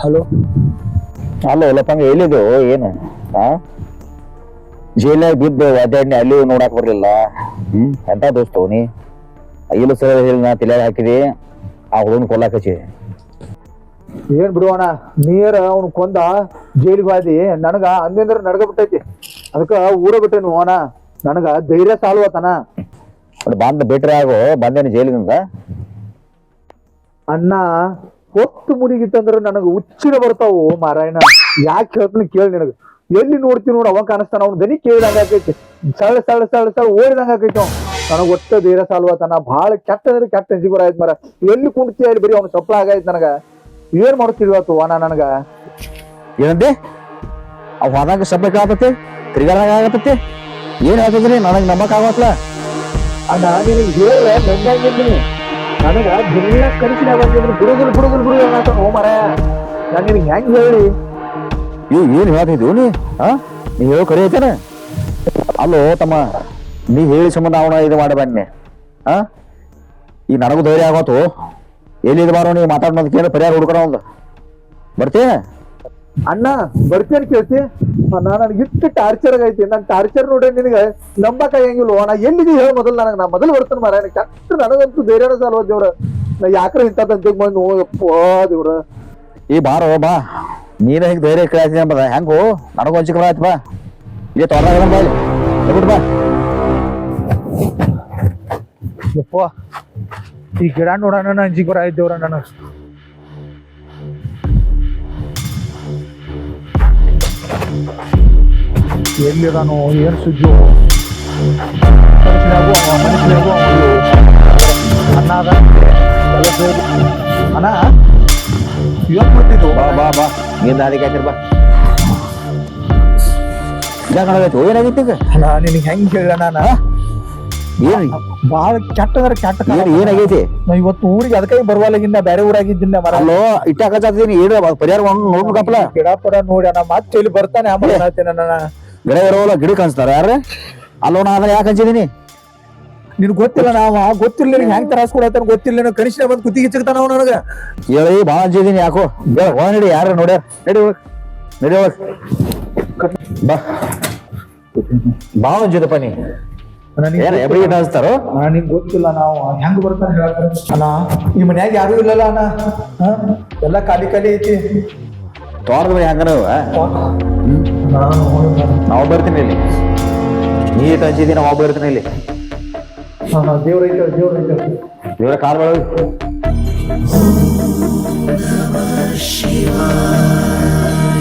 Hello. ಅಲ್ಲ ಲಪಂಗ ಎಲ್ಲಿದು ಏನು ಜೈಲಾಗ ಬಿದ್ದು ಅಡ್ಡಾಡ್ನಿ ಅಲ್ಲಿ ನೋಡಾಕ್ ಬರ್ಲಿಲ್ಲ. ಎಂತ ದೋಸ್ತ ನೀ ಇಲ್ಲ ಸರ್ ಹೇಳಿ ನಾ ತಲೆ ಹಾಕಿದಿ ಆ ಹುಡುಗನ ಕೊಲ್ಲಾಕ ಹಚ್ಚಿ. ಏನ್ ಬಿಡುವಣ ನೀರ ಅವ್ನು ಕೊಂದ ಜೈಲಿಗೆ ಹೋದಿ. ನನಗ ಅಂದ್ರ ನಡ್ಗ ಬಿಟ್ಟೈತಿ, ಅದಕ್ಕ ಊರ ಬಿಟ್ಟೇನು ಅಣ್ಣ. ನನಗ ಧೈರ್ಯ ಸಾಲ್ವತನ. ಬಂದ್ ಬಿಟ್ರೆ ಆಗೋ ಬಂದೇನು ಜೈಲಿನಿಂದ. ಅಣ್ಣ ಹೊತ್ತು ಮುಡಿಗಿತ್ತಂದ್ರ ನನಗ ಹುಚ್ಚಿನ ಬರ್ತಾವು ಮಾರಾಯಣ. ಯಾಕೆ ಹೇಳ್ತೀನಿ ಕೇಳಿ, ನಿನಗ ಎಲ್ಲಿ ನೋಡ್ತೀನಿ ನೋಡು ಅವ ಕಾಣಿಸ್ತಾನ. ಅವ್ನ ದನಿ ಕೇಳಿದಂಗ ಆಕೈತಿ, ಸಳ ಸಳ ಸಳ ಸಳ ಓಡಿದಂಗ ಆಕೈತಿ. ನನಗ ಒಟ್ಟ ಧೈರ್ಯ ಸಾಲ್ವತನ. ಭಾಳ ಕೆಟ್ಟ ಅಂದ್ರೆ ಕೆಟ್ಟ ಅಂಜಿಕೆ ಬರಾಯ್ತು ಮರ. ಎಲ್ಲಿ ಕುಂಡ್ತಿ ಅಲ್ಲಿ ಬರೀ ಅವ್ನ ಸಪ್ಲ ಆಗೈತ್. ನನಗ ಏನ್ ಮಾಡುತ್ತಿಲ್ವತ್ತು ಅಣ್ಣ. ನನಗ ಏನಂದೆ ಅವ್ ಹೋದಾಗ ಶಬ್ದ ಆಗತ್ತೆ, ತಿರ್ಗಾದಾಗ ಆಗತ್ತೆ, ಏನ್ ಹೇಳ್ತದ್ರಿ ನನಗ್ ನಂಬಕ್ ಆಗತ್ಲ. ಅಣ್ಣ ನಿನಗೆ ಹೇಳ ನಂಗಾಗಿದ್ದೀನಿ. ನನಗ ದಿನ ಕನಸಿನ ಬಂದಿದ್ರು ಬಿಡುಗಲ್ ಬಿಡುಗಲ್ ಬಿಡುಗಲ್ ಅಂತ ನೋ ಮರ. ನಾನು ನಿನಗೆ ಹೆಂಗ್ ಹೇಳಿ ಏನ್ ಹೇಳ್ತಿದ್ವು ನೀ ಹೇಳೋ ಕರೆ ಐತೇನ. ಅಲ್ಲೋ ತಮ್ಮ, ನೀ ಹೇಳಿ ಸಂಬಂಧ ಅವನ ಇದು ಮಾಡಿ ಬನ್ನಿ. ಈಗ ನನಗೂ ಧೈರ್ಯ ಆಗತ್ತು. ಎಲ್ಲಿದ್ ಬಾರೋ ನೀ ಮಾತಾಡೋದ್ ಕೇಳಿ ಪರಿಹಾರ ಹುಡ್ಕೊಳ ಒಂದು ಬರ್ತೀಯ. ಅಣ್ಣ ಬರ್ತೇನೆ ಕೇಳ್ತಿ. ನನಗೆ ಇಷ್ಟು ಟಾರ್ಚರ್ ಆಗೈತಿ. ನನ್ ಟಾರ್ಚರ್ ನೋಡಿ ನಿನಗೆ ನಂಬಕ ಹೆಂಗಿಲ್ವ ಅಣ್ಣ. ಎಲ್ಲಿದೆ ಹೇಳ ಮೊದಲು. ನನಗೆ ನಾ ಮೊದಲು ಬರ್ತೇನೆ ಮರ. ಕೆಟ್ಟ ನನಗಂತೂ ಧೈರ್ಯನ ಸಾಲ್ವ ದೇವ್ರ. ನಾ ಯಾಕ್ರ ಇಂಥದ್ದು ಬಂದು ಯಪ್ಪ ದೇವ್ರ. ಈ ಬಾರೋ ಬಾ, ನೀನ ಹಿಂಗ್ ಧೈರ್ಯ ಕೇಳ್ತೀನಿ ಅಂಬದ ಹೆಂಗು ನನಗೂ ಒಂಚಿಕ ಆಯ್ತು. ಬಾ ಇಲ್ಲಿ ತೋಟ ಬಾ, ಇಲ್ಲಿ ಬಾ. ಯಪ್ಪ ಈ ಗಿಡ ನೋಡೋಣ ಅಂಜಿಗೆ ಬರ ಇದ್ದೇವ್ರ. ನಾನು ಎಲ್ಲಿದಾನು ಏನ್ ಸುದ್ದಿ ಮನುಷ್ಯನಾಗು ಅಣ್ಣ ಅದ ಅಣ್ಣ. ಇವತ್ತು ಬರ್ತಿದ್ದು ಬಾ ಬಾ ಬಾ, ನೀನ್ ಅದಕ್ಕೆ ಹಾಕಿರ್ ಬಾ. ಏನಾಗೈತಿ ಏನಾಗೈತಿ ಈಗ ಅಣ್ಣ ನಿನಗೆ ಹೆಂಗ್ ಹೇಳ. ನಾನು ಏನ್ ಬಾಳ ಕೆಟ್ಟ ಅಂದ್ರೆ ಕೆಟ್ಟ. ಏನಾಗೈತಿ ನಾ ಇವತ್ತು ಊರಿಗೆ ಅದಕ್ಕೆ ಬರುವಲ್ಲಾಗಿಂದ ಬೇರೆ ಊರಾಗಿದ್ದಿನ ಮರ. ಅಲ್ಲೋ ಇಟ್ಟಾಕತ್ತೀನಿ ಏನ ಪರಿಹಾರ ನೋಡ್ಬೇಕಪ್ಪಲ. ಗಿಡ ಪಡ ನೋಡಿ ಅಣ್ಣ ಮತ್ತೆ ಇಲ್ಲಿ ಬರ್ತಾನೆ ಆಮೇಲೆ ಹೇಳ್ತೇನೆ ಅಣ್ಣ. ಗಿಡ ಇರೋಲ್ಲ ಗಿಡ ಕಾಣಿಸ್ತಾರ ಯಾರ. ಅಲ್ಲೋ ನಾ ಅದನ್ನ ಯಾಕೆ ಹಂಚಿದೀನಿ ನಿನ್ ಗೊತ್ತಿಲ್ಲ. ನಾವ ಗೊತ್ತಿಲ್ಲ ನಿನ್ಗೆ ಹೆಂಗ್ ತರಾಸ್ ಕೊಡತ್ತಾನ ಗೊತ್ತಿಲ್ಲ. ಕನಿಷ್ಠ ಬಂದ್ ಕುತ್ತಿಗೆ ಚಿಕ್ತಾನ ಅವ್ ನನಗ ಹೇಳಿ ಭಾಳ ಹಂಚಿದೀನಿ. ಯಾಕೋ ಹೊರ ನಡಿ, ಯಾರ ನೋಡ್ಯಾರ ನಡಿ ಒಳಗ್ ನಡಿ ಒಳಗ್ ಬಾ. ಭಾಳ ಹಂಚಿದಪ್ಪ ನೀ ಎಬ್ರಿಗೆ ಅನ್ಸ್ತಾರೋ. ನಿಂಗೆ ಗೊತ್ತಿಲ್ಲ ನಾವು ಹೆಂಗ್ ಬರ್ತಾನೆ ಹೇಳ್ತಾರೆ ಅಣ್ಣ. ಈ ಮನ್ಯಾಗ ಯಾರು ಇಲ್ಲಲ್ಲ ಅಣ್ಣ. ಎಲ್ಲ ಖಾಲಿ ಖಾಲಿ ಐತಿ. ತೋಟದ ಮನೆ ಹಂಗನ ನಾವು ಬರ್ತೀನಿ ಇಲ್ಲಿ. ನೀ ಹಂಚಿದೀನಿ ನಾವು ಬರ್ತೀನಿ ಇಲ್ಲಿ. ದೇವ್ರೈತೆ ದೇವ್ರೈತೆ ದೇವ್ರ ಕಾಲ್ ಒಳಗೆ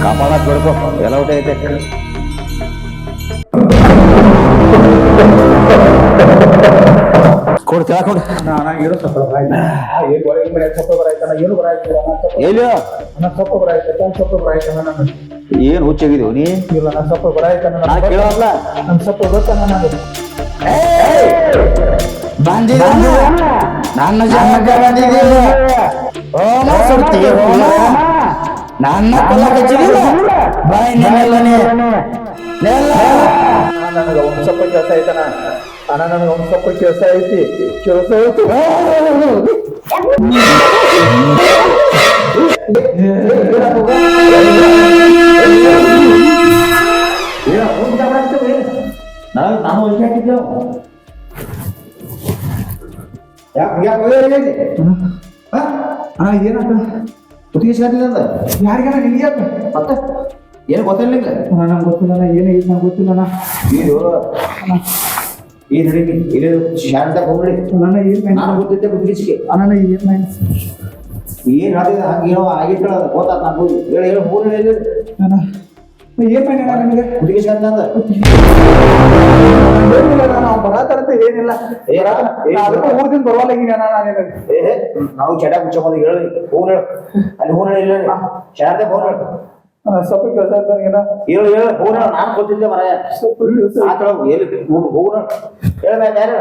ಕಾಪಾಡಕ್ ಬಿಡ್ಕೋ. ಎಲ್ಲ ಊಟ ಐತೆ. ಕೊಡ್ತೀರಾ ಕೊಡು. ಏನೋ ಸಪ್ಪಳ ಏನು ಬರಾಯ್ತಲ್ಲ ಎಲ್ಲಿ ಸೊಪ್ಪ ಬರಾಯ್ತ ಸೊಪ್ಪ ಬರಾಯ್ತಾನ. ನಾನು ಏನ್ ಹುಚ್ಚಾಗಿದೀವಿ ನೀ. ಇಲ್ಲ ನನ್ನ ಸೊಪ್ಪ ಬರಾಯ್ತಾನ. ಕೇಳಲ್ಲ ನನ್ ಸೊಪ್ಪ ಗೊತ್ತಾನ. ನಾನು ನನ್ನ ಜನ್ಮಕ್ಕೆ ಬಂದಿದ್ದೀವಿ. ಓಮ ಸುಡ್ತೀಯ ನನ್ನ ಕೊಲ್ಲ ಕಚ್ಚಿದಿಲ್ಲ ಬಾಯಿ ನೆಲ್ಲನೆ ನನಗ ಒಂದ್ ಸ್ವಲ್ಪ ಕೆಲಸ ಐತನ ಅಣ್ಣ. ನನಗ ಒಂದ್ ಸ್ವಲ್ಪ ಕೆಲಸ ಐತಿ. ಕೆಲಸ ಐತಿ ನಾನು ಹೊಲಿಗೆ ಹಾಕಿದ್ದೆವು. ಅಣ್ಣ ಏನಾಗ ಕುತ್ತಿಗೆ ಸಿಗತ್ತಿಲ್ಲ ಯಾರಿಗಾರ ನಿನ್ಗೆ ಮತ್ತೆ ಏನು ಗೊತ್ತಿಲ್ಲ ನಿಂಗೆ. ನಂಗೆ ಗೊತ್ತಿಲ್ಲ ಏನೈತಿ. ನಂಗೆ ಗೊತ್ತಿಲ್ಲ ಅಣ್ಣ. ಇದು ಈ ನಡಿ ಇಲ್ಲಿ ಶಾಂತ ಹೋಗ್ರಿ. ನನ್ನ ಏನ್ ನಾನು ಗೊತ್ತಿದ್ದೆ ಕುತ್ತಿಗೆ ಅಣ್ಣ ಏನ್ ಏನ್ ಹೇಳಿದ ಹಂಗೆ ಏನೋ ಆಗಿತ್ತಳ ಗೊತ್ತಾತ. ನಾನು ಹೇಳಿ ಹೇಳಿ ಮೂರು ಹೇಳಿ ಅಣ್ಣ ಏನ್ ಮಾಡಿಲ್ಲ ನನಗೆ ಕುತ್ತಿಗೆ ಶಾಂತ ಅಂತ ನಾವು ಬರತಾರಂತ ಏನಿಲ್ಲ. ಅದಕ್ಕೆ 3 ದಿನ ಬರುವಲ್ಲಾಗಿನಿ ಅಣ್ಣ. ನಾನು ನಾವು ಚಟ ಮುಚ್ಚ ಬಂದು ಹೇಳಿ ಫೋನ್ ಹೇಳು. ಅಲ್ಲಿ ಫೋನ್ ಹೇಳಿ ಇಲ್ಲ ಶಾರದೆ ಫೋನ್ ಹೇಳು. ಸ್ವಲ್ಪ ಕೆಲಸ ಇರ್ತಾನ ಹೇಳು ಹೇಳು ಫೋನ್ ಹೇಳು. ನಾನು ಗೊತ್ತಿದ್ದೆ ಮರ ಆತಳ ಎಲ್ಲಿ ಹೋಗೋಣ ಹೇಳ್ಬೇಕು ಯಾರು.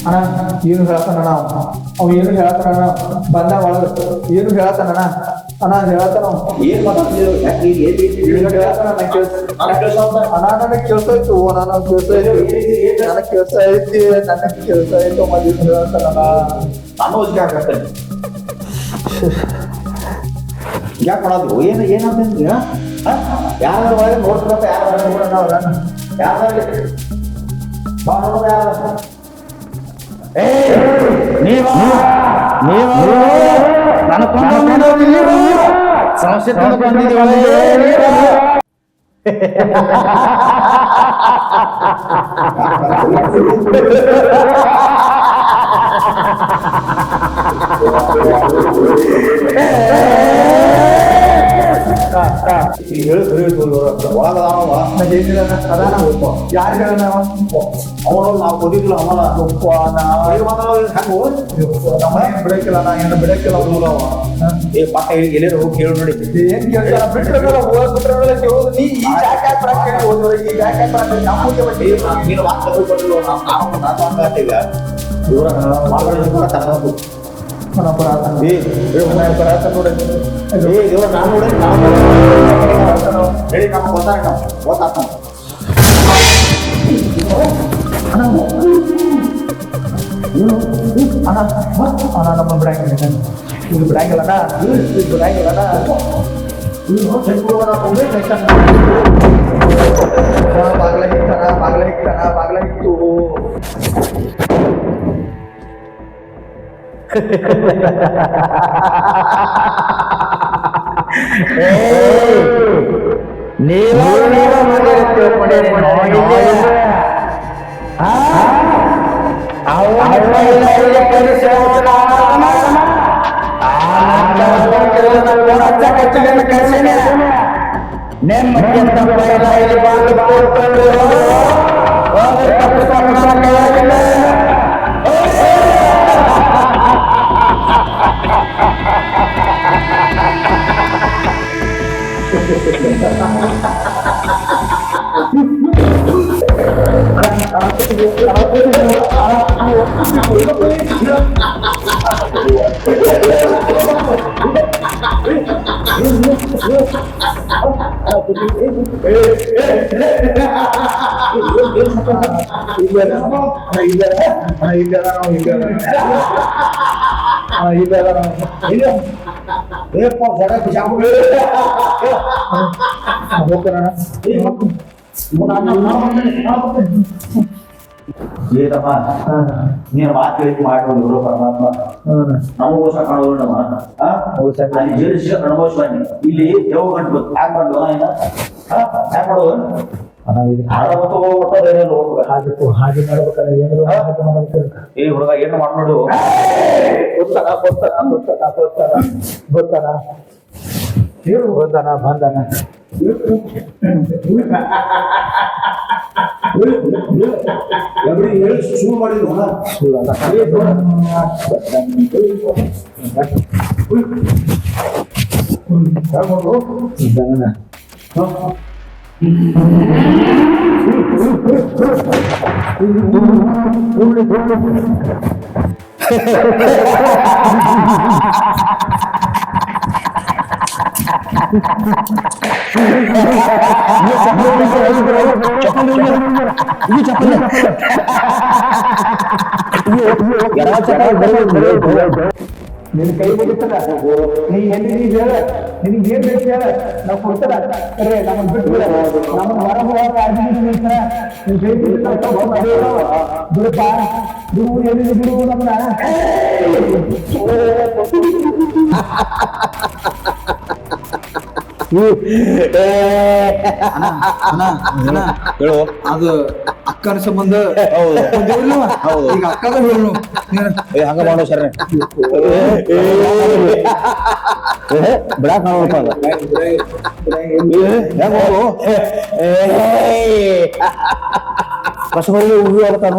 ಅಣ್ಣ ಏನು ಹೇಳತ್ತಾನ ಅವ ಏನು ಹೇಳತ್ತಾನ ಬಂದ ಒಳಗ ಏನು ಹೇಳತ್ತಾನ ಅಣ್ಣ ಹೇಳತ್ತಾನ ಏನ್ ಮಾತಾಡ್ತಿದ್ರು ಅಣ್ಣ ನನಗೆ ಕೇಳ್ಸಾಯ್ತು ನನಗೆ ಕೇಳ್ಸಾಯ್ತು ಮದುವೆ ಹೇಳತ್ತಾನ ನಾನು ಒಜ್ಗೆ ಹಾಕತ್ತೇನೆ ಯಾಕೆ ಮಾಡೋದು ಏನಂತ ಯಾರ ಒಳಗೆ ನೋಡ್ತಿರಪ್ಪ ಯಾರು ನೋಡೋಣ ಯಾರು ಬಾ ನೋಡೋದು ಯಾರು ನನ್ನ ಸಮಸ್ಯೆ ಯಾರು ಹೇಳ ಅವನು ನಾವು ಓದಿದ್ಲ ಅವನ ಬಿಡಕ್ಕಿಲ್ಲ ನಾ ಏನು ಬಿಡಕ್ಕಿಲ್ಲ ಏ ಪಾಠ ಎಲ್ಲರೂ ಹೋಗಿ ಕೇಳಿ ನೋಡಿ ಏನ್ ಕೇಳ್ತಾರ ಬಿಟ್ರಲ್ಲ ಓದ್ಬಿಟ್ರಲ್ಲ ಕೇಳೋದು ನೀ ಈ ಜಾಕ ಪ್ರಾಕ್ಟೀಸ್ ಓದೋರು ಈ ಜಾಕ ಪ್ರಾಕ್ಟೀಸ್ ನಮಗೆ ಬಟ್ಟಿ ನೀನು ಮಾತು ಕೊಡಲು ನಾವು ಹಂಗಾತೀಗ ಇವರ ಮಾತಾಡೋದು ತರಬೇಕು ದೇವ್ರ ನಾನು ಹೇಳಿ ನಮ್ಗೆ ಗೊತ್ತಾಗ ಅಣ್ಣ ನಮ್ಮ ಬಿಡಂಗಿಲ್ಲ ಇದು ಬಿಡಂಗಿಲ್ಲಣ್ಣ ಇದು ಬಿಡಂಗಿಲ್ಲಣ್ಣ ಬಾಗ್ಲ ಇತ್ತು ಏನಮ್ಮ ನೀನು ಮಾತು ಕೇಳಿ ಮಾಡೋದು ಇವರು ಪರಮಾತ್ಮ ನಮಗೋಸ ಕಾಣೋದು ನಮ್ಮ ಅಲ್ಲಿ ಜೀರ್ಣ ಅನುಭವಿಸ್ಬನ್ನಿ ಇಲ್ಲಿ ದೇವ ಗಂಟು ಹ್ಯಾಂಗ್ ಮಾಡುವ ಹ್ಯಾಂಗ್ ಮಾಡೋದು ಹಾಗೆ ಮಾಡ್ಬೇಕಾದ್ರೆ ಏ ಹುಡುಗ ಏನು ಮಾಡ್ನೋಡು ಗೊತ್ತಾನ ಬಂದಾನ ಶುರು ಮಾಡಿದ್ವು ನಿನ್ ಕೈ ಮುಗಿತದ ನೀ ಎಲ್ಲಿ ನೀ ಹೇಳ ನಿನಗೆ ಏನ್ ಬೇಕು ಹೇಳ ನಾವು ಕೊಡ್ತದ ಅರೆ ನಮ್ಮನ್ ಬಿಟ್ಟು ನಮ್ಮನ್ ಹೊರ ಹೋಗಾಗ ನಿನ್ ಕೈ ಬಿಡಪ್ಪ ಬಿಡು ಎಲ್ಲಿ ಬಿಡು ನಮ್ಮನ್ನ ಹೇಳು ಅದು ಅಕ್ಕನ ಸಂಬಂಧ ಈಗ ಅಕ್ಕದ ಹೇಳು ಹಂಗ ಮಾಡೋ ಸರ್ ಬಿಡಾಕ್ ನೋಡಪ್ಪ ಕಸಬಲ್ಲಿ ಉಗಿ ಆಡ್ತಾರ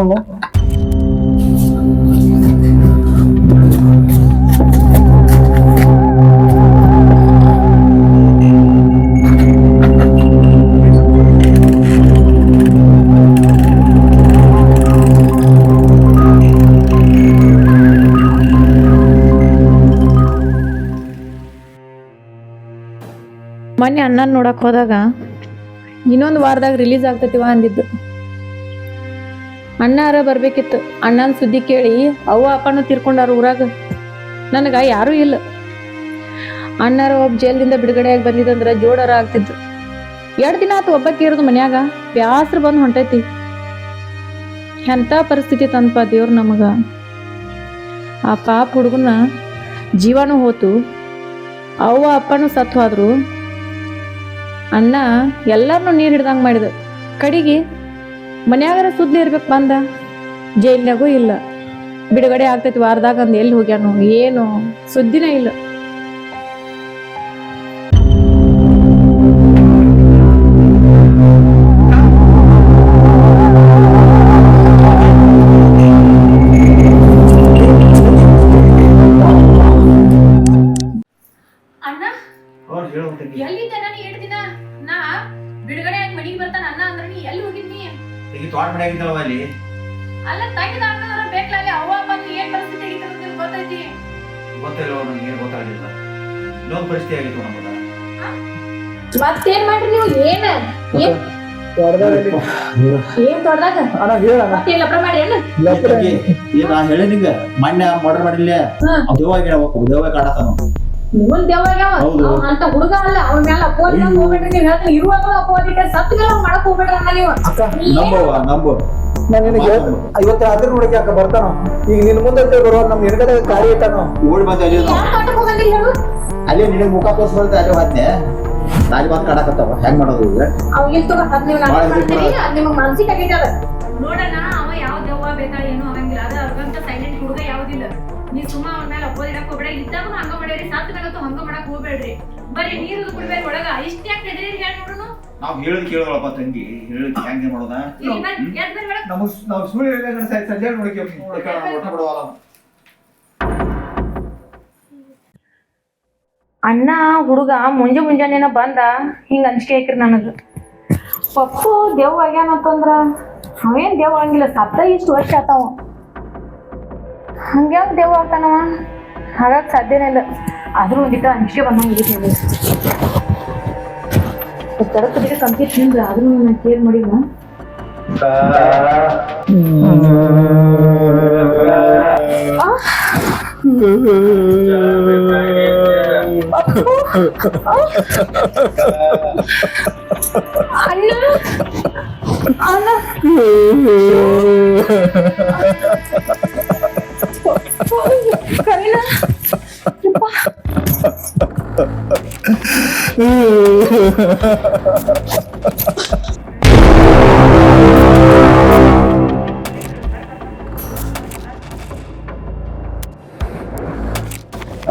ಮೊನ್ನೆ ಅಣ್ಣನ ನೋಡಕ್ ಹೋದಾಗ ಇನ್ನೊಂದು ವಾರದಾಗ ರಿಲೀಸ್ ಆಗ್ತೈತಿವ ಅಂದಿದ್ದು. ಅಣ್ಣಾರ ಬರ್ಬೇಕಿತ್ತು. ಅಣ್ಣನ ಸುದ್ದಿ ಕೇಳಿ ಅವ್ವ ಅಪ್ಪನೂ ತೀರ್ಕೊಂಡಾರ ಊರಾಗ. ನನಗ ಯಾರೂ ಇಲ್ಲ. ಅಣ್ಣಾರ ಒಬ್ಬ ಜೈಲಿಂದ ಬಿಡುಗಡೆಯಾಗಿ ಬಂದಿದಂದ್ರ ಜೋಡಾರ ಆಗ್ತಿದ್ದು. 2 ದಿನ ಆತು ಒಬ್ಬಕ್ಕೆ ಇರೋದು ಮನ್ಯಾಗ. ಬ್ಯಾಸ್ರ ಬಂದು ಹೊಂಟೈತಿ. ಎಂಥ ಪರಿಸ್ಥಿತಿ ತಂದಪ್ಪ ದೇವ್ರು ನಮಗ. ಆ ಪಾಪ ಹುಡುಗನ ಜೀವನೂ ಹೋತು, ಅವ್ವ ಅಪ್ಪನೂ ಸತ್ತು ಹೋದ್ರು. ಅಣ್ಣ ಎಲ್ಲಾರನ್ನೂ ನೀರು ಹಿಡ್ದಂಗೆ ಮಾಡಿದ. ಕಡೆಗೆ ಮನ್ಯಾಗಾರ ಸುದ್ಲಿ ಇರ್ಬೇಕು ಬಂದ. ಜೈಲ್ನಾಗೂ ಇಲ್ಲ. ಬಿಡುಗಡೆ ಆಗ್ತೈತಿ ವಾರದಾಗ ಅಂದ್ ಎಲ್ಲಿ ಹೋಗ್ಯಾನು ಏನು ಸುದ್ದಿನೇ ಇಲ್ಲ. ಅಣ್ಣ ಎಲ್ಲಿದ್ದೆ ನಾನು 2 ದಿನ? ನಾ ಬಿಡುಗಡೆ ಆಗಿ ಮನೆಗೆ ಬರ್ತಾನ ಅಣ್ಣ ಅಂದ್ರೆ ನೀ ಎಲ್ಲಿ ಹೋಗಿದ್ನಿ? ಈಗ ತೋಟ ಮನೆ ಆಗಿದ್ದವ ಅಲ್ಲಿ ಅಲ್ಲ ತಂಗಿದ ಅಣ್ಣವ್ರ ಬೇಕಲ್ಲ ಅವ್ವ ಅಪ್ಪ ಏನ್ ಪರಿಸ್ಥಿತಿ ಆಗಿತ್ತು ಅಂತ ನಿಮ್ಗೆ ಗೊತ್ತೈತಿ? ಗೊತ್ತಿಲ್ಲ ನನಗೆ ಏನು ಗೊತ್ತಾಗಲಿಲ್ಲ. ಇನ್ನೊಂದು ಪರಿಸ್ಥಿತಿ ಆಗಿತ್ತು ನಮ್ಮದ. ಮತ್ತೇನ್ ಮಾಡ್ರಿ ನೀವು? ಏನ್ ಏನ್ ತೊಡ್ದಾಗ ಅಣ್ಣ ಹೇಳಣ್ಣ. ಮತ್ತೆ ಲಪ್ರ ಮಾಡಿ ಏನು? ಈಗ ನಾ ಹೇಳಿ ನಿಂಗ ಮೊನ್ನೆ ಮರ್ಡರ್ ಮಾಡಿಲ್ಲ ದೇವ ಕಾಡತಾನ. ನಿಮ್ಮನ್ ದೇವ್ರಾಗ್ಯಾವ ಅಂತ ಹುಡುಗ ಅಲ್ಲ. ಅವ್ನ ಮೇಲೆ ಅಪೋದಿ ಹೋಗ್ಬೇಡ್ರಿ. ನೀವ್ ಹೇಳ್ತೀನಿ ಇರುವಾಗ ಅಪೋದಿ ಸತ್ ಮೇಲೆ ಮಾಡಕ್ ಹೋಗ್ಬೇಡ್ರಿ ಅಣ್ಣ ನೀವು. ನಂಬು ನಾನು ನಿನಗೆ ಇವತ್ತು ರಾತ್ರಿ ನೋಡಕ್ಕೆ ಅಕ್ಕ ಬರ್ತಾನ. ಈಗ ನಿನ್ ಮುಂದೆ ಬರುವ ನಮ್ ಎಡಗಡೆ ಗಾಡಿ ಇಟ್ಟಾನು. ಓಡಿ ಬಂದ ಅಲ್ಲಿ ಯಾರ್ ಕಾಟಕ್ ಹೋಗಂಗಿಲ್ಲ ಹೇಳು? ಅಲ್ಲಿ ನಿನಗೆ ಮುಖ ತೋರ್ಸ್ ಬರುತ್ತೆ. ಅಲ್ಲಿ ಹೋದ್ನೆ ನಾಳೆ ಬಂದು ಕಾಡಕತ್ತಾವ. ಹೆಂಗ್ ಮಾಡೋದು ಈಗ? ಅವ್ ಇಲ್ಲಿ ತಗೋ ಅದ್ ನೀವು ನಾಟಕ ಮಾಡ್ತೀರಿ. ಅದ್ ನಿಮಗ್ ಮಾನಸಿಕ ಆಗೈತದ. ನೋಡಣ್ಣ ಅವ ಯಾವ ದೆವ್ವ ಬೇಕಾ ಏನು ಆಗಂಗಿಲ್ಲ. ಅದ ಅರ್ಗಂತ ಸೈಲೆಂಟ್ ಹುಡುಗ ಯಾವ್ದಿಲ್ಲ. ನೀ ಸುಮ್ಮ ಅವನ ಮೇಲೆ ಅಪೋದಿಡಕ್ ಹೋಗ್ಬೇಡ. ಇದ್ದಾಗ ಹಂಗ ಮಾಡ್ಯಾರಿ, ಸತ್ ಮೇಲತ್ತು ಹಂಗ ಮಾಡಕ್ ಹೋಗ್ಬೇಡ್ರಿ. ಬರೀ ನೀರು ಕುಡಿಬೇಡಿ ಒಳಗ. ಇಷ್ಟ ಯಾಕೆ ಹೆದರಿ ಹೇಳಿ ನೋಡುನು. ನಾವ್ ಹೇಳದ್ ಕೇಳೋಳಪ್ಪ ತಂಗಿ. ಹೇಳಿದ್ ಹೆಂಗೆ ಮಾಡೋದ? ನಾವು ಸುಳ್ಳು ಹೇಳಿದ್ರೆ ಸಂಜೆ ನೋಡಕ್ಕೆ ಊಟ ಬಿಡುವಲ್ಲ. ಅಣ್ಣ ಹುಡುಗ ಮುಂಜಾನೇನ ಬಂದ ಹಿಂಗ ಅಂಜಿಕೆ ಹಾಕಿರಿ ನನಗ. ಪಪ್ಪು ದೇವ್ ಆಗ್ಯಾನಂತಂದ್ರ ಅವೇನ್ ದೇವ್ ಆಗಿಲ್ಲ. ಸತ್ತ ಇಷ್ಟು ವರ್ಷ ಆತಾವ. ಹಂಗ್ಯಾಂಗ ದೇವ್ ಆಗ್ತಾನವ? ಹಾಗಾಗ ಸಾಧ್ಯನೇ ಇಲ್ಲ. ಆದ್ರೂ ಒಂದಿಟ್ಟ ಅಂಜಿಕೆ ಬಂದಂಗಿದ್ದೀವಿ. ತಡಕದಿಗೆ ಕಂಪ್ಲೀಟ್ ನಿಂದ್ರ ಆದ್ರೂ ನಾನು ಕೇರ್ ಮಾಡಿಲ್ಲ. ಅಣ್ಣ ಅಣ್ಣ ಕರೀನಾ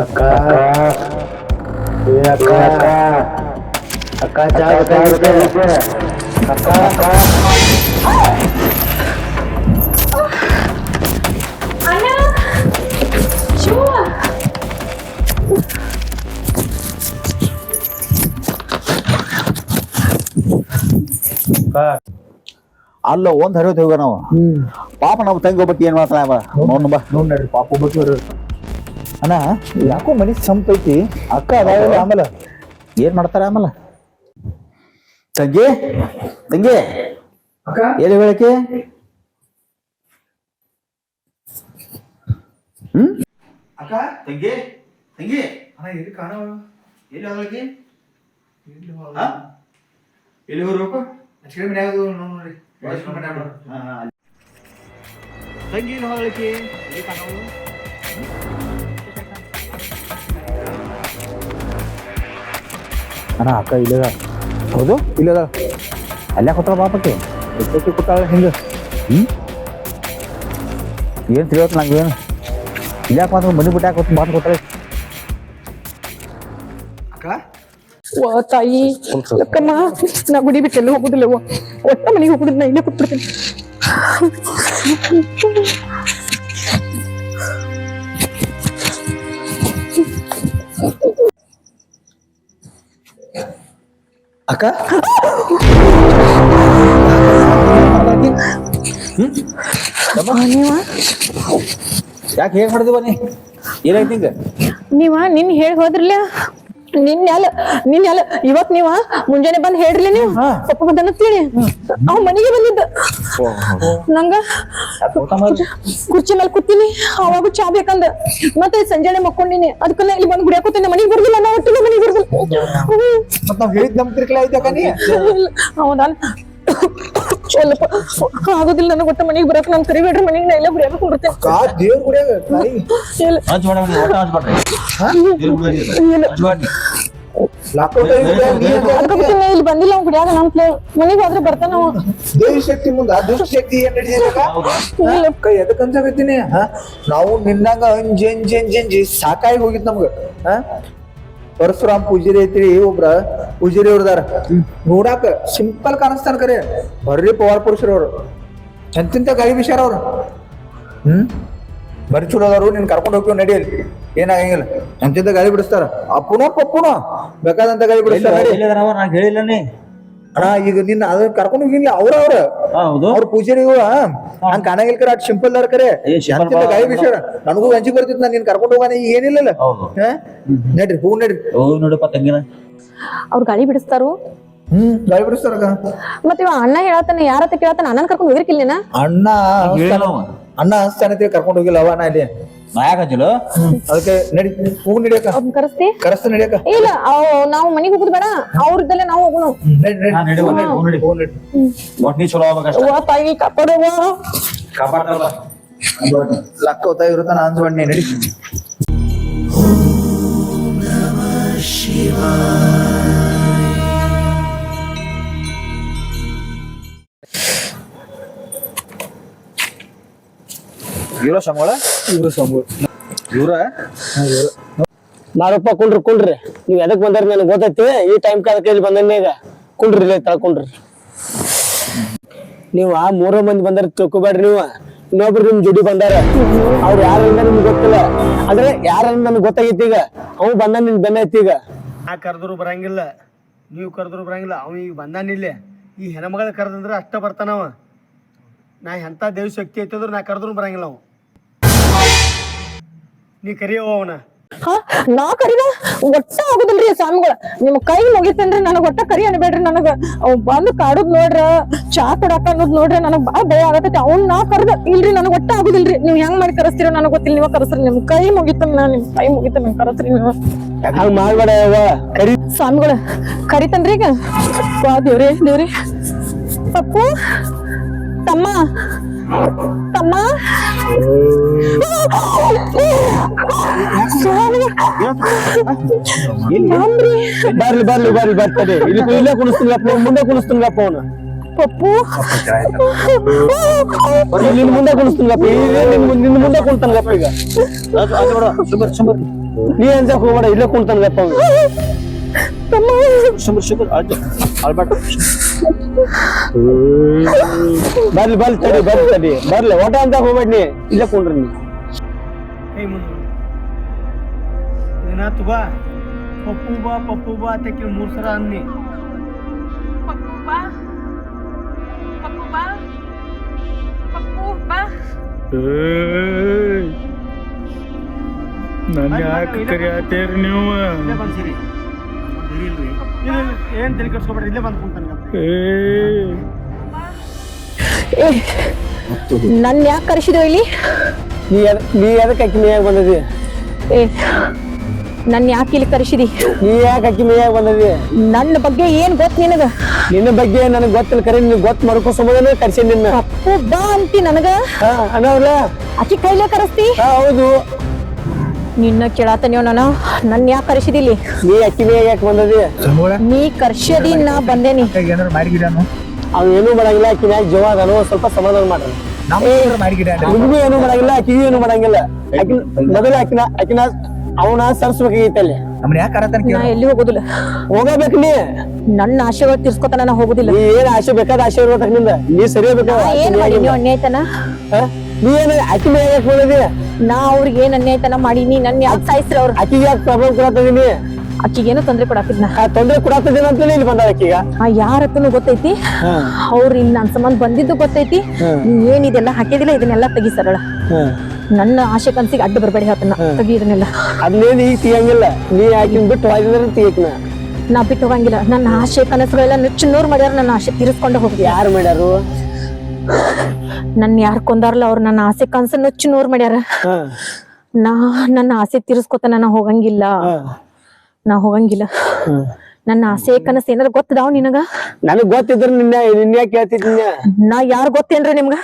ಅಕ್ಕ ಅಕ್ಕ ಅಕ್ಕ ಚಾ ಅಕ್ಕ ಅಣ್ಣ ಶಿವ ಅಲ್ಲ ಒಂದ್ ಹರಿಯೋದು ಹೋಗ ನಾವು. ಪಾಪ ನಮ್ಮ ತಂಗಿ ಒಬ್ಬಕ್ಕೆ ಏನ್ ಮಾಡ್ತಾಳ ನೋಡ್ ನೋಡ್ರಿ ಪಾಪ ಒಬ್ಬರು ಅಣ್ಣ ಯಾಕೋ ಮನಿ ಸಂಪೈತಿ. ಅಕ್ಕ ಅದಾವ ಆಮೇಲೆ ಏನ್ ಮಾಡ್ತಾರ ಆಮೇಲೆ? ತಂಗಿ ತಂಗಿ ಅಕ್ಕ ಎಲ್ಲಿ ಹೇಳಕ್ಕೆ? ಅಕ್ಕ ತಂಗಿ ತಂಗಿ ಅಣ್ಣ ಎಲ್ಲಿ ಕಾಣವ? ಎಲ್ಲಿ ಹೋಗ್ಲಿಕ್ಕೆ? ಎಲ್ಲಿ ಎಲ್ಲಿ ಹೋಗ್ಬೇಕು? ಅಚ್ಚರಿ ಮನ್ಯಾಗ ನೋಡ್ರಿ. ತಂಗಿ ಎಲ್ಲಿ ಹೋಗ್ಲಿಕ್ಕೆ? ಎಲ್ಲಿ ಕಾಣವು? ಅಣ್ಣ ಅಕ್ಕ ಇಲ್ಲದ. ಹೌದು ಇಲ್ಲದ. ಅಲ್ಲೇ ಕೊತ್ತಾಳ ಪಾಪಕ್ಕೆ. ಎಷ್ಟಕ್ಕೆ ಕೂತಾಳ ಹಿಂಗ? ಏನ್ ತಿಳಿಯೋತ್ ನಂಗೆ ಏನು ಇಲ್ಯಾಕೆ ಮಾತ್ರ ಮನಿ ಬಿಟ್ಟಾಕ ಮಾತು ಕೊಟ್ಟಾಳೆ. ಅಕ್ಕ ಓ ತಾಯಿ ಅಕ್ಕಮ್ಮ, ನಾ ಗುಡಿ ಬಿಟ್ಟು ಎಲ್ಲೂ ಹೋಗುದಿಲ್ಲ. ಒಟ್ಟ ಮನೆಗೆ ಹೋಗುದಿಲ್ಲ. ನಾ ಇಲ್ಲೇ ಕೂತ್ಬಿಡ್ತೀನಿ. ಅಕ್ಕ ಯಾಕೆ ಹೇಗೆ ಮಾಡಿದಿವ ನೀ? ಏನಾಯ್ತು ಹಿಂಗ? ನೀವ ನಿನ್ ಹೇಳಿ ಹೋದ್ರಲ್ಲ ನಿನ್ನೆಲ್ಲ ಇವತ್ ನೀವ ಮುಂಜಾನೆ ಬಂದ್ ಹೇಳ್ರಿ ನೀವು ಪಪ್ಪ ಬಂದನ ತಿಳಿ ಅವ್ ಮನೆಗೆ ಬಂದಿದ್ದ ನಂಗ ಕುರ್ಚಿ ಮೇಲೆ ಕೂತೀನಿ ಅವಾಗ ಚಾ ಬೇಕಂದ ಮತ್ತೆ ಸಂಜೆನೆ ಮಕ್ಕೊಂಡಿನಿ ಅದಕ್ಕನ್ನ ಇಲ್ಲಿ ಬಂದ್ ಗುಡಿಯಾಕೋತೀನಿ ಮನೆಗೆ ಬರ್ದಿಲ್ಲ ನಾ ಒಟ್ಟಿಗೆ ಮನೆಗೆ ಬರ್ದಿಲ್ಲ ಮತ್ ನಾವ್ ಹೇಳಿದ್ ನಮ್ ತಿರ್ಕಲ ಐತಕ ನೀ ಹೌದಾ ಸ್ವಲ್ಪ ಆಗೋದಿಲ್ಲ ನನಗೆ ಒಟ್ಟ ಮನೆಗೆ ಬರಕ್ ನನ್ ಕರಿಬೇಡ್ರಿ ಮನೆಗೆ ನಾ ಎಲ್ಲ ಗುಡಿಯಾಕ ಕುಂಡಿರ್ತೇನೆ ಕಾ ದೇವ್ರ ಗುಡಿಯಾಗ ತಾಯಿ ಹಂಚ್ ಮಾಡ್ರಿ ಒಟ್ಟ ಹಂಚ್ ಮಾಡ್ರಿ ಲಾಕೌಟ್ ಇಲ್ಲಿ ಬಂದಿಲ್ಲ ಅವ್ನು ಗುಡಿಯಾಗ ನಮ್ ಮನೆಗೆ ಹೋದ್ರೆ ಬರ್ತಾನ ಅವ ದೇವಿ ಶಕ್ತಿ ಮುಂದ ದುಷ್ಟ ಶಕ್ತಿ ಏನ್ ನಡೀತಿದಕ್ಕ ಕೈ ಎದಕ್ ಅನ್ಸಾಕತ್ತೀನಿ ನಾವು ನಿನ್ನಂಗ ಅಂಜಿ ಸಾಕಾಗಿ ಹೋಗಿತ್ ನಮ್ಗ ಪರಶುರಾಮ್ ಪೂಜಾರಿ ಐತ್ರಿ ಒಬ್ರ ಪೂಜಾರಿ ಅವ್ರದಾರ ನೋಡಾಕ ಸಿಂಪಲ್ ಕಾಣಿಸ್ತಾನ ಕರೆ ಬರ್ರಿ ಪವಾರ್ ಪುರುಷರವ್ರು ಎಂತಿಂತ ಗಾಳಿ ಬಿಸಾರ ಅವ್ರು ಬರೀ ಚಲೋ ಅದಾರು ನೀನ್ ಕರ್ಕೊಂಡು ಹೋಗ್ತೀವಿ ನಡಿಯಲ್ಲಿ ಏನಾಗಂಗಿಲ್ಲ ಎಂತಿಂತ ಗಾಳಿ ಬಿಡಿಸ್ತಾರ ಅಪ್ಪನೋ ಪಪ್ಪನೋ ಬೇಕಾದಂತ ಗಾಳಿ ಬಿಡಿಸ್ತಾರ ನಾ ಹೇಳಿಲ್ಲನೇ ಅಣ್ಣ ಈಗ ನಿನ್ನ ಅದ ಕರ್ಕೊಂಡು ಹೋಗಿಲ್ಲ ಅವ್ರ ಹೌದು ಅವ್ರ ಪೂಜಾರಿ ಹಂಗ ಕಾಣಂಗಿಲ್ಲ ಕರೆ ಅಟ್ ಸಿಂಪಲ್ ದಾರ ಕರೆ ಎಂತಿಂತ ಗಾಳಿ ಬಿಸಾರ ನನಗೂ ಅಂಜಿಗೆ ಬರ್ತಿತ್ತು ನಾನು ನಿನ್ ಕರ್ಕೊಂಡು ಹೋಗಾನ ಈಗ ಏನಿಲ್ಲಲ್ಲ ನಡ್ರಿ ಹೂ ನಡ್ರಿ ನೋಡಪ್ಪ ತಂಗಿನ ಅವ್ರು ಗಾಳಿ ಬಿಡಿಸ್ತಾರು ಗಾಳಿ ಬಿಡಿಸ್ತಾರ ಮತ್ತೆ ಇವ ಅಣ್ಣ ಹೇಳತ್ತಾನೆ ಯಾರತ್ತ ಕೇಳತ್ತಾನ ಅಣ್ಣನ್ ಕರ್ಕೊಂಡು ಹೋಗಿರ್ಕಿಲ್ಲೇನ ಅಣ್ಣ ಅಣ್ಣ ಅನ್ಸ್ತಾನಂತ ಕರ್ಕೊಂಡು ಹೋಗಿಲ್ಲ ಅವ ನಾ ಇಲ್ಲಿ ನಾ ಯಾಕಂಜಿಲ್ಲ ಅದಕ್ಕೆ ನಡಿ ಹೂ ನಡಿಯಕ ಅವ್ನ್ ಕರೆಸ್ತಿ ಕರೆಸ್ತ ನಡಿಯಕ ಇಲ್ಲ ನಾವು ಮನೆಗೆ ಹೋಗುದು ಬೇಡ ಅವ್ರದ್ದಲ್ಲೇ ನಾವು ಹೋಗೋಣ ನೀ ಚಲೋ ಆಗ್ಬೇಕಷ್ಟ ಅವ್ವ ತಾಯಿ ಕಾಪಾಡುವ ಕಾಪಾಡ್ತಾರಲ್ಲ ಲಕ್ಕ ಹೋತಾ ಇರುತ್ತಾನ ಅಂದ್ಬಣ್ಣಿ ನಡಿ ಇವ್ರ ಸಂಬಳ ಇವ್ರ ಮಾರಪ್ಪ ಕುಂಡ್ರಿ ನೀವ್ ಎದಕ್ ಬಂದಾರ ನನಗೆ ಗೊತ್ತೈತಿ ಈ ಟೈಮ್ ಅದಕ್ಕೆ ಇಲ್ಲಿ ಬಂದನ್ನೇ ಈಗ ಕುಂಡ್ರಿ ಇಲ್ಲ ತಳ್ಕೊಂಡ್ರಿ ನೀವು ಆ 3 ಮಂದಿ ಬಂದಾರ ತಿಳ್ಕೊಬೇಡ್ರಿ ನೀವು ಇನ್ನೊಬ್ರು ನಿಮ್ ಜೋಡಿ ಬಂದಾರ ಅವ್ರು ಯಾರಿಂದ ನಿಮ್ಗೆ ಗೊತ್ತಿಲ್ಲ ಅಂದ್ರೆ ಯಾರಂದ್ ನನ್ಗೆ ಗೊತ್ತಾಗೈತಿ ಈಗ ಅವ್ ಬಂದ ನಿನ್ ಬೆನ್ನೈತಿ ಈಗ ನಾ ಕರೆದ್ರು ಬರಂಗಿಲ್ಲ ನೀವು ಕರೆದ್ರು ಬರಂಗಿಲ್ಲ ಅವ ಈಗ ಬಂದಾನಿಲ್ಲೇ ಈ ಹೆಣ್ಮಗಳ ಕರೆದಂದ್ರೆ ಅಷ್ಟ ಬರ್ತಾನವ ನಾ ಎಂಥ ದೇವ ಶಕ್ತಿ ಐತಿ ಅಂದ್ರೆ ನಾ ಕರೆದ್ರು ಬರಂಗಿಲ್ಲ ಅವ ನೀ ಕರಿಯವ ಅವನ ನಾ ಕರಿನ ಒಟ್ಟ ಆಗುದಿಲ್ರಿ ಸ್ವಾಮಿಗಳ ನಿಮ್ ಕೈ ಮುಗಿತೇನ್ರಿ ನನಗ್ ಒಟ್ಟ ಕರಿ ಅನ್ಬೇಡ್ರಿ ನನಗ ಅವ್ ಬಂದ್ ಕಾಡುದ್ ನೋಡ್ರ ಚಾ ಕೊಡಾಕ ಅನ್ನೋದ್ ನೋಡ್ರಿ ನನಗ್ ಬಾಳ ಭಯ ಆಗತೈತಿ ಅವ್ನ್ ನಾ ಕರ್ದ ಇಲ್ರಿ ನನಗ್ ಒಟ್ಟ ಆಗುದಿಲ್ರಿ ನೀವ್ ಹೆಂಗ್ ಮಾಡಿ ಕರೆಸ್ತೀರೋ ನನಗ್ ಗೊತ್ತಿಲ್ಲ ನೀವ ಕರೆಸ್ರಿ ನಿಮ್ ಕೈ ಮುಗಿತನ ನಿಮ್ ಕೈ ಮುಗಿತನ ಕರೆಸ್ರಿ ನೀವು ಹಂಗ ಮಾಡ್ಬೇಡ ಕರಿ ಸ್ವಾಮಿಗಳ ಕರಿತನ್ರಿ ಈಗ ವಾ ದೇವ್ರಿ ಪಪ್ಪು ತಮ್ಮ ತಮ್ಮ ಬರ್ಲಿ ಬರ್ತದೆ ಇಲ್ಲೇ ಕುಣಿಸ್ತೀನಪ್ಪ ಮುಂದೆ ಕುಣಿಸ್ತೀನಪ್ಪ ಅವನು ಪಪ್ಪು ನಿನ್ ಮುಂದೆ ಕುಣಿಸ್ತೀನಪ್ಪ ನಿನ್ ಮುಂದೆ ಕುಣ್ತಾನಪ್ಪ ಈಗ ನೀ ಅನ್ಸಕ್ ಹೋಗ್ಬೇಡ ಇಲ್ಲೇ ಕುಣ್ತಾನಪ್ಪ ಅವನು ಬರ್ಲಿ ಓಟ ಅಂತ ಹೋಗ್ಬೇಡಿ ಇಲ್ಲೇ ಕುಂಡ್ರಿ ನೀ ಕೈ ಮುಂದೆ ಏನಾತು ಬಾ ಪಪ್ಪು ಬಾ ಅತ್ತಕ್ಕೆ 3 ಸಲ ಅನ್ನಿ ನನ್ನ ಯಾಕೆ ಕರಿಯಾತೇರಿ ನೀವು ಇಲ್ಲೇ ಬಂದ್ಸಿರಿ ಏನ್ ತಲೆ ಕೆಡ್ಸ್ಕೊಬೇಡ್ರಿ ಇಲ್ಲೇ ಬಂದ್ ಕುಂತಾನ ನನ್ ಯಾಕೆ ಕರೆಸಿದೋ ಇಲ್ಲಿ ನೀ ಅದಕ್ಕೆ ಅಕ್ಕಿ ಮೇಯಾಗ ಬಂದದಿ ನನ್ ಯಾಕೆ ಇಲ್ಲಿ ಕರೆಸಿದಿ ನೀ ಯಾಕೆ ಅಕ್ಕಿ ಮೇಯಾಗ ಬಂದದಿ ನನ್ನ ಬಗ್ಗೆ ಏನ್ ಗೊತ್ತ ನಿನಗ ನಿನ್ನ ಬಗ್ಗೆ ನನಗ್ ಗೊತ್ತಿಲ್ಲ ಕರೆ ನಿನ್ ಗೊತ್ತ ಮಾಡ್ಕೋ ಸಂಬಂಧನೇ ಕರ್ಸಿ ನಿನ್ನ ಪಪ್ಪು ಬಾ ಅಂತಿ ನನಗ ಅನ್ನವ್ರ ಅಕ್ಕಿ ಕೈಲೇ ಕರೆಸ್ತಿ ಹೌದು ನಿನ್ನ ಕೇಳಾತನ್ಯೋ ನಾನು ನನ್ ಯಾಕೆ ಕರೆಸಿದಿಲ್ಲಿ ನೀ ಅಕ್ಕಿ ಮೇಯಾಗ ಯಾಕೆ ಬಂದದಿ ನೀ ಕರ್ಸದಿ ನಾ ಬಂದೇನಿ ಏನಾರ ಮಾಡಿಗಿಡಾನು ಅವ್ ಏನೂ ಮಾಡಂಗಿಲ್ಲ ಅಕ್ಕಿ ಮ್ಯಾಗ ಜೀವ ಅದಾನು ಸ್ವಲ್ಪ ಸಮಾಧಾನ ಮಾಡ್ರಿ ನಿಮ್ಗೂ ಏನು ಮಾಡಂಗಿಲ್ಲ ಅಕ್ಕಿಗೂ ಏನು ಮಾಡಂಗಿಲ್ಲ ಅಕ್ಕಿ ಮೊದಲ ಅಕ್ಕಿನ ಅವನ ಸರ್ಸ್ಬೇಕಾಗೈತೆ ಅಲ್ಲಿ ನಮ್ಮನ್ನ ಯಾಕೆ ಕರತಾನ ನಾ ಎಲ್ಲಿ ಹೋಗುದಿಲ್ಲ ಹೋಗಬೇಕು ನೀ ನನ್ನ ಆಶೆಗಳು ತಿರ್ಸ್ಕೊತಾನ ನಾ ಹೋಗುದಿಲ್ಲ ನೀ ಏನ್ ಆಸೆ ಬೇಕಾದ ಆಸೆ ಇರ್ಬೇಕು ನಿಂದ ನೀ ಸರಿ ನಾ ಏನ್ ಮಾಡಿ ನೀವು ಅನ್ಯಾಯತನ ನೀ ಏನ ಅಕ್ಕಿ ಮೇಲೆ ಯಾಕೆ ಬಂದದಿ ನಾ ಅವ್ರಿಗೆ ಏನ್ ಅನ್ಯಾಯತನ ಮಾಡೀನಿ ನನ್ ಯಾಕೆ ಸಾಯಿಸ್ರ ಅವ್ರು ಅಕ್ಕಿಗೆ ಯಾಕೆ ಪ್ರಾಬ್ಲಮ್ ಕೊಡತ್ತಿದೀನಿ ಅಕ್ಕಿಗೇನು ತೊಂದ್ರೆ ಕೊಡಾಕಿದ್ನ ತೊಂದ್ರೆ ಕೊಡತ್ತಿದ್ದೀನಿ ಅಂತೇಳಿ ಇಲ್ಲಿ ಬಂದ ಅಕ್ಕಿಗ ಯಾರತ್ತನು ಗೊತ್ತೈತಿ ಅವ್ರು ಇಲ್ಲಿ ನನ್ ಸಂಬಂಧ ಬಂದಿದ್ದು ಗೊತ್ತೈತಿ ನೀ ಏನಿದೆಲ್ಲ ಹಾಕಿದಿಲ್ಲ ಇದನ್ನೆಲ್ಲ ತೆಗಿ ಸರಳ ನನ್ನ ಆಸೆ ಕನ್ಸಿಗೆ ಅಡ್ಡ ಬರಬೇಡಿ ಅದನ್ನ ತೆಗಿ ಇದನ್ನೆಲ್ಲ. ಅದನ್ನೇನು ಈಗ ತೆಗಿಯಂಗಿಲ್ಲ, ನೀ ಆಕಿನ ಬಿಟ್ಟು ಹೋಗಿದ್ರೆ ತೆಗಿಯಕ್ನ. ನಾ ಬಿಟ್ಟು ಹೋಗಂಗಿಲ್ಲ. ನನ್ನ ಆಸೆ ಕನಸುಗಳೆಲ್ಲ ನುಚ್ಚು ಮಾಡ್ಯಾರ. ನನ್ನ ಆಸೆ ತೀರಿಸ್ಕೊಂಡು ಹೋಗಿ. ಯಾರು ಮಾಡ್ಯಾರು? ನನ್ನ ಯಾರು ಕೊಂದಾರಲ್ಲ ಅವ್ರು ನನ್ನ ಆಸೆ ಕನಸು ನುಚ್ಚು ಮಾಡ್ಯಾರ. ನನ್ನ ಆಸೆ ತೀರಿಸ್ಕೊತ ನಾ ಹೋಗಂಗಿಲ್ಲ. ನಾ ಹೋಗಂಗಿಲ್ಲ. ನನ್ನ ಆಸೆ ಕನಸು ಏನಾರ ಗೊತ್ತದಾವ್ ನಿನಗ? ನನಗ್ ಗೊತ್ತಿದ್ರ ನಿನ್ನೆ ಕೇಳ್ತಿದ್ನ. ನಾ ಯಾರು ಗೊತ್ತೇನ್ರಿ ನಿಮ್ಗ?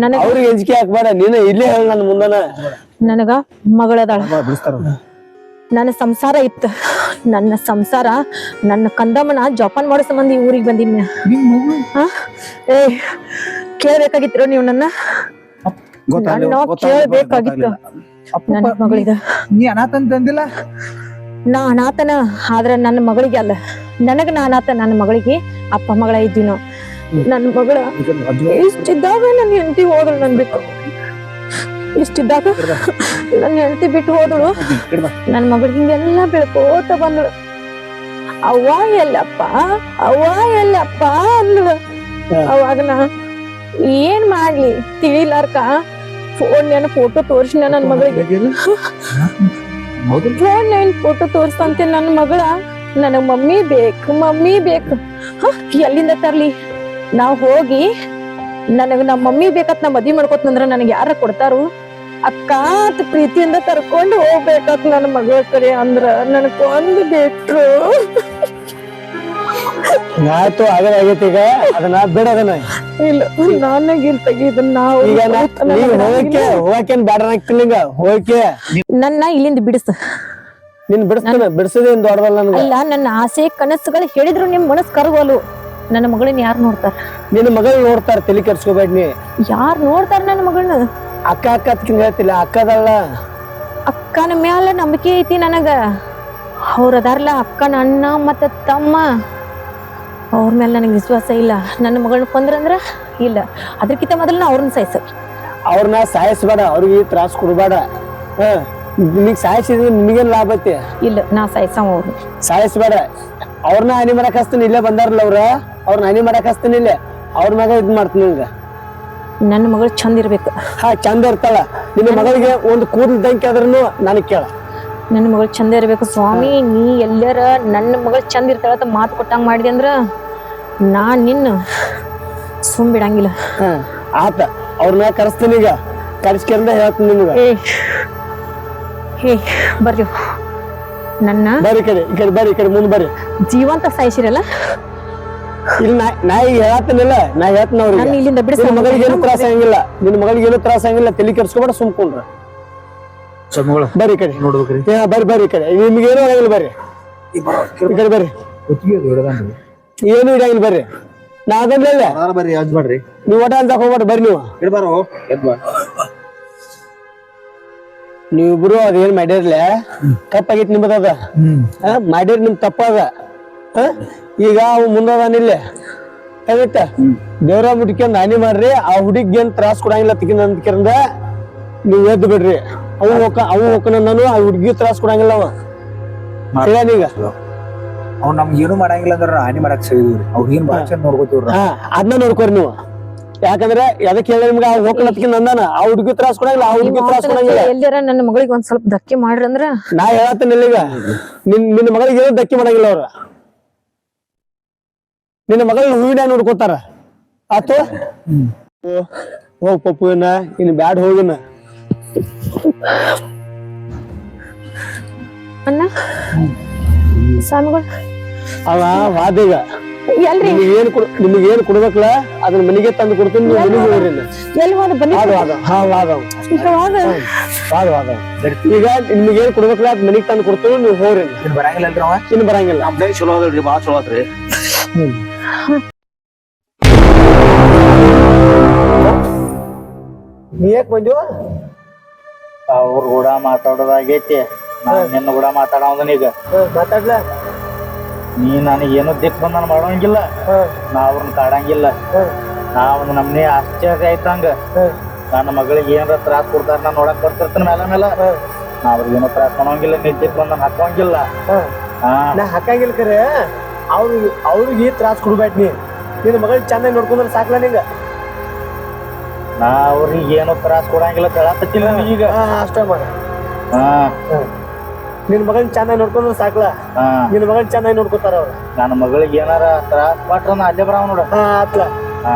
ನನಗ ಅವ್ರಿಗೆ ಅಂಜಿಕೆ ಹಾಕ್ಬೇಡ, ನೀನು ಇಲ್ಲೇ ಹೇಳ ನನ್ನ ಮುಂದನ. ನನಗ ಮಗಳದಾಳ. ನನ್ನ ಸಂಸಾರ ಇತ್ತು. ನನ್ನ ಸಂಸಾರ ನನ್ನ ಕಂದಮ್ಮನ ಜೋಪಾನ ಮಾಡೋ ಸಂಬಂಧ ಈ ಊರಿಗೆ ಬಂದಿನಿ. ಏ ಕೇಳ್ಬೇಕಾಗಿತ್ತು ನೀವು ನನ್ನ ಕೇಳ್ಬೇಕಾಗಿತ್ತು. ನನ್ನ ಮಗಳಿಗ ನೀ ಅನಾಥ ಅಂತಂದಿಲ್ಲ? ನಾ ಅನಾಥನ ಆದ್ರ ನನ್ನ ಮಗಳಿಗೆ ಅಲ್ಲ. ನನಗ ನಾ ಅನಾಥ, ನನ್ನ ಮಗಳಿಗೆ ಅಪ್ಪ ಮಗಳ ಇದ್ವಿ ನಾವು. ನನ್ನ ಮಗಳ ಇಷ್ಟಿದ್ದಾಗ ನನ್ನ ಹೆಂಡತಿ ಹೋದಳು ನನ್ ಬಿಟ್ಟು. ಇಷ್ಟಿದ್ದಾಗ ನನ್ನ ಹೆಂಡತಿ ಬಿಟ್ಟು ಹೋದಳು. ನನ್ನ ಮಗಳಿಗೆ ಹಿಂಗೆಲ್ಲ ಬೆಳ್ಕೋತ ಬಂದಳು. ಅವ್ವ ಎಲ್ಲಪ್ಪ, ಅವ್ವ ಎಲ್ಲಪ್ಪ ಅಂದಳು. ಅವಾಗ ನಾ ಏನ್ ಮಾಡ್ಲಿ ತಿಳಿಲಾರ್ಕ ಫೋನ್ ಫೋಟೋ ತೋರ್ಸಿ ನನ್ನ ಮಗಳಿಗೆ. ಫೋನ್ ಫೋಟೋ ತೋರ್ಸಂತೆ ನನ್ನ ಮಗಳ ನನಗ್ ಮಮ್ಮಿ ಬೇಕು. ಎಲ್ಲಿಂದ ತರ್ಲಿ? ನಾವ್ ಹೋಗಿ ನನಗ್ ನಮ್ಮ ಮಮ್ಮಿ ಬೇಕತ್ ನಾ ಮದ್ವಿ ಮಾಡ್ಕೋತಂದ್ರ ನನಗ್ ಯಾರ ಕೊಡ್ತಾರು? ಅಕ್ಕ ಪ್ರೀತಿಯಿಂದ ಕರ್ಕೊಂಡು ಹೋಗ್ಬೇಕತ್ ನನ್ನ ಮಗಳ ಕಡೆ ಅಂದ್ರ ನನಗ್ ಕೊಂದು ಬಿಟ್ರು. ಆಯ್ತು, ಆಗೈತಿ. ಈಗ ಅದನ್ನ ಬಿಡೋದನ್ನ ಇಲ್ಲ, ನನಗಿಲ್ ತೆಗಿದನ್ನ ಈಗ ಹೋಗಕ್ಕೇನ್ ಬ್ಯಾಡ ಈಗ ಹೋಗಕ್ಕೆ. ನನ್ನ ಇಲ್ಲಿಂದ ಬಿಡಿಸ. ನಿನ್ ಬಿಡಿಸೋದೇನ್ ದೊಡ್ಡದಲ್ಲ ನನ್ಗ. ಅಲ್ಲ, ನನ್ನ ಆಸೆ ಕನಸುಗಳು ಹೇಳಿದ್ರು ನಿಮ್ ಮನಸ್ ಕರಗೋಲು. ನನ್ನ ಮಗಳನ್ನ ಯಾರು ನೋಡ್ತಾರ? ನಿನ್ನ ಮಗಳು ನೋಡ್ತಾರ, ತಲೆ ಕೆಡ್ಸ್ಕೋಬೇಡ ನೀ. ಯಾರು ನೋಡ್ತಾರ ನನ್ನ ಮಗಳನ್ನ? ಅಕ್ಕ ಹೇಳ್ತಿಲ್ಲ, ಅಕ್ಕದಲ್ಲ. ಅಕ್ಕನ ಮ್ಯಾಲ ನಂಬಿಕೆ ಐತಿ ನನಗ. ಅವ್ರ ಅದಾರಲ್ಲ ಅಕ್ಕನ ಅಣ್ಣ ಮತ್ತ ತಮ್ಮ, ಅವ್ರ ಮೇಲೆ ನನಗೆ ವಿಶ್ವಾಸ ಇಲ್ಲ. ನನ್ನ ಮಗಳನ್ನ ಕೊಂದ್ರಂದ್ರ ಇಲ್ಲ, ಅದಕ್ಕಿಂತ ಮೊದಲ ಅವ್ರನ್ನ ಸಾಯಿಸ. ಅವ್ರನ್ನ ಸಾಯಿಸ್ಬೇಡ, ಅವ್ರಿಗೆ ತ್ರಾಸ ಕೊಡ್ಬೇಡ. ನಿನಗ್ ಸಾಯಿಸಿದ್ರೆ ನಿನಗೇನ್ ಲಾಭ ಐತಿ? ಇಲ್ಲ, ನಾ ಸಾಯಿಸವ ಅವ್ರು. ಸಾಯಿಸ್ಬೇಡ. ಅವ್ರನ್ನ ಹಾನಿ ಮಾಡಕ್ ಹಸ್ತೀನಿ, ಇಲ್ಲೇ ಬಂದಾರಲ್ಲ ಅವ್ರನ್ನ ಹಾನಿ ಮಾಡಕ್ ಹಸ್ತೀನಿ. ಇಲ್ಲೇ ಅವ್ರ ಮ್ಯಾಗ ಇದ್ ಮಾಡ್ತೀನಿ ನಿಂಗ. ನನ್ನ ಮಗಳು ಚಂದ ಇರ್ಬೇಕು. ಚಂದ ಇರ್ತಾಳ. ನಿನ್ನ ಮಗಳಿಗೆ ಒಂದು ಕೂದಲು ದಂಕಿ ಆದ್ರೂ ನನಗ್ ಕೇಳ. ನನ್ನ ಮಗಳು ಚಂದ ಇರ್ಬೇಕು ಸ್ವಾಮಿ. ನೀ ಎಲ್ಲರ ನನ್ನ ಮಗಳು ಚಂದ ಇರ್ತಾಳ ಮಾತು ಕೊಟ್ಟಂಗ ಮಾಡಿದೆ ಅಂದ್ರ ನಾ ನಿನ್ನ ಸುಮ್ ಬಿಡಂಗಿಲ್ಲ. ಆತ, ಅವ್ರ ಮ್ಯಾಗ ಕರೆಸ್ತೀನಿ. ಈಗ ಕರೆಸ್ಕೊಂಡ ಹೇಳ್ತೀನಿ ನಿಮ್ಗ. ಹೇ ಬರ್ರಿ, ನನ್ನ ಬರ್ರಿ ಈ ಕಡೆ ಮುಂದೆ ಬರ್ರಿ. ಜೀವಂತ ಸಾಯಿಸಿರಲ್ಲ. ಇಲ್ಲಿ ನಾ ಈಗ ಹೇಳತ್ತೀನಿಲ್ಲ, ನಾ ಹೇಳ್ತೀನಿ ಅವ್ರಿಗೆ. ಇಲ್ಲಿಂದ ಬಿಡಿಸ. ನಿನ್ನ ಮಗಳಿಗೆ ಏನು ತ್ರಾಸ ಆಗಿಲ್ಲ, ನಿನ್ನ ಮಗಳಿಗೆ ಏನು ತ್ರಾಸ ಆಗಿಲ್ಲ. ತಲೆ ಕೆಡ್ಸ್ಕೊಬೇಡ, ಸುಮ್ಕೊಂಡ್ರ. ಬರ್ರಿ ಈ ಕಡೆ ನೋಡ್ಬೇಕ್ರಿ. ಬರ್ರಿ ಈ ಕಡೆ. ನಿಮ್ಗೇನು ಆಗಿಲ್ಲ, ಬರ್ರಿ ಈ ಕಡೆ ಬರ್ರಿ. ಏನು ಇಡಂಗಿಲ್ಲ, ಬರ್ರಿ. ನಾ ಅದನ್ನೆಲ್ಲ ಬರ್ರಿ ಅಜ್ಜ ಬರ್ರಿ. ನೀವು ಒಟ ಅಂತ ಹೋಗ್ಬೇಡ, ಬರ್ರಿ ನೀವು. ನೀವಿಬ್ರು ಅದೇನ್ ಮಾಡಿರ್ಲ ತಪ್ಪಾಗಿತ್ತು ನಿಮ್ಮದ. ಮಾಡಿರ್ ನಿಮ್ ತಪ್ಪದ. ಈಗ ಅವ್ ಮುಂದದಾನಿಲ್ಲ ಆಯ್ತ, ದೇವ್ರ ಮುಟ್ಕೊಂಡ್ ಹಾನಿ ಮಾಡ್ರಿ. ಆ ಹುಡುಗಿ ಏನ್ ತ್ರಾಸ ಕೊಡಂಗಿಲ್ಲ ತಿಕ್ಕಿಂದ ನೀವ್ ಎದ್ದು ಬಿಡ್ರಿ. ಅವು ಹೋಗ್ತಾನ ನಾನು, ಆ ಹುಡುಗಿ ತ್ರಾಸ ಕೊಡಂಗಿಲ್ಲ ಅವ. ಈಗ ಅವ್ ನಮ್ಗೆ ಏನು ಮಾಡಂಗಿಲ್ಲ ಅಂದ್ರ ಹಾನಿ ಮಾಡಕ್ ಸಿಗಿದ್ರಿ. ಅವ್ರಿಗೇನ್ ಭಾಷೆ ನೋಡ್ಕೋತೀವ್ರ. ಅದನ್ನ ನೋಡ್ಕೋರಿ ನೀವು. ಯಾಕಂದ್ರೆ ಅದಕ್ಕೆ ಹೇಳಿ ನಿಮ್ಗೆ ಆ ಹೋಗ್ಲತ್ಕಿಂದ ಅಂದಾನ, ಆ ಹುಡುಗಿ ತ್ರಾಸ ಕೊಡಂಗಿಲ್ಲ, ಆ ಹುಡುಗಿ ತ್ರಾಸ ಕೊಡಂಗಿಲ್ಲ. ಎಲ್ಲಾರ ನನ್ನ ಮಗಳಿಗೆ ಒಂದ್ ಸ್ವಲ್ಪ ಧಕ್ಕೆ ಮಾಡ್ರಿ ಅಂದ್ರ ನಾ ಹೇಳತ್ತೇನೆ. ಈಗ ನಿನ್ನ ಮಗಳಿಗೆ ಏನೋ ಧಕ್ಕೆ ಮಾಡಂಗಿಲ್ಲ ಅವ್ರ. ನಿನ್ನ ಮಗಳನ್ನ ಹೂವಿನ ನೋಡ್ಕೋತಾರ. ಆತು, ಹೋಗ್ ಪಪ್ಪುನ ಇನ್ ಬ್ಯಾಡ್ ಹೋಗಿನ. ಅಣ್ಣ ಸ್ವಾಮಿಗಳು ಅವ ವಾದೀಗ ಎಲ್ರಿ ನಿಮ್ಗೆ ಏನ್ ಕೊಡ್ಬೇಕಲ್ಲ ಅದನ್ನ ಮನೆಗೆ ತಂದು ಕೊಡ್ತೀನಿ. ನೀವು ಮನೆಗೆ ಹೋಗ್ರಿ. ಎಲ್ಲಿ ಹೋದ ಬನ್ನಿ. ಈಗ ನಿಮ್ಗೆ ಏನ್ ಕೊಡ್ಬೇಕಲ್ಲ ಅದ್ ಮನೆಗೆ ತಂದು ಕೊಡ್ತೀನಿ, ನೀವು ಹೋಗ್ರಿ. ಬರಂಗಿಲ್ಲ ಇನ್ನು ಬರಂಗಿಲ್ಲ. ನಮ್ದೇ ಚಲೋ ಅದಲ್ರಿ, ಬಾಳ ಚಲೋ ಆತ್ರಿ. ನೀ ಯಾಕೆ ಬಂದ್ಯೋ? ಅವ್ರ ಕೂಡ ಮಾತಾಡೋದಾಗೈತಿ. ನಾನ್ ನಿನ್ನ ಕೂಡ ಮಾತಾಡೋದನೀಗ. ಮಾತಾಡ್ಲ. ನೀ ನನಗೆ ಏನೋ ದಿಕ್ ಬಂದನ್ ಮಾಡೋಂಗಿಲ್ಲ, ನಾ ಅವ್ರನ್ನ ಕಾಡಂಗಿಲ್ಲ. ನಾ ಒಂದ್ ನಮ್ನಿ ಆಶ್ಚರ್ಯ ಆಯ್ತಂಗ. ನನ್ನ ಮಗಳಿಗೆ ಏನಾರ ತ್ರಾಸ ಕೊಡ್ತಾರ ನಾ ನೋಡಕ್ ಬರ್ತಿರ್ತಾನ ಮೇಲೆ. ನಾ ಅವ್ರಿಗೆ ಏನೋ ತ್ರಾಸ ಮಾಡೋಂಗಿಲ್ಲ, ನೀ ದಿಕ್ ಬಂದನ್ ಹಾಕೋಂಗಿಲ್ಲ. ನಾ ಹಾಕಂಗಿಲ್ಲ ಕರೆ. ಅವ್ರಿಗೆ ತ್ರಾಸ ಕೊಡ್ಬೇಡ. ನಿನ್ನ ಮಗಳಿಗೆ ಚಂದ ನೋಡ್ಕೊಂಡ್ರೆ ಸಾಕ್ಲ. ನಿಂಗ ನಾ ಅವ್ರಿಗೆ ಏನೋ ತ್ರಾಸ ಕೊಡಂಗಿಲ್ಲ ಹೇಳತ್ತಿಲ್ಲ ಈಗ. ಅಷ್ಟೇ ಮಾಡ. ಹಾ ನಿನ್ ಮಗನ್ ಚೆನ್ನಾಗಿ ನೋಡ್ಕೊಂಡ್ರೆ ಸಾಕ್ಲ. ಹಾ ನಿನ್ ಮಗನ್ ಚೆನ್ನಾಗಿ ನೋಡ್ಕೊತಾರ ಅವ್ರು. ನನ್ನ ಮಗಳಿಗೆ ಏನಾರ ತ್ರಾಸ ಪಟ್ರ ನಾ ಅಲ್ಲೇ ಬರಾವ ನೋಡ. ಆತ್ಲ. ಹಾ